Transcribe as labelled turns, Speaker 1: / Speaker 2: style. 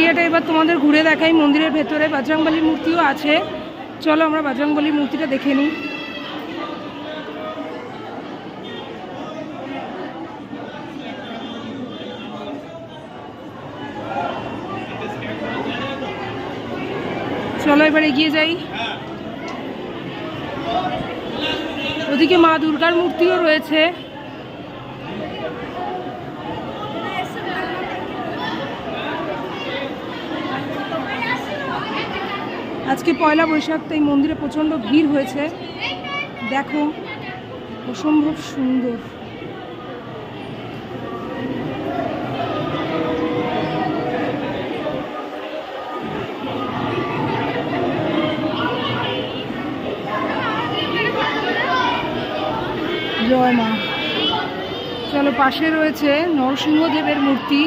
Speaker 1: এরিয়াটা এবার তোমাদের ঘুরে দেখাই। মন্দিরের ভেতরে বজরংবলীর মূর্তিও আছে, চলো আমরা বজরংবলীর মূর্তিটা দেখে নিই। চলো এবার এগিয়ে যাই। ওদিকে মা দুর্গার মূর্তিও রয়েছে। আজকে পয়লা বৈশাখ, তাই মন্দিরে প্রচণ্ড ভিড় হয়েছে। দেখো অসম্ভব সুন্দর। জয় মা। চলো পাশে রয়েছে নরসিংহদেবের মূর্তি।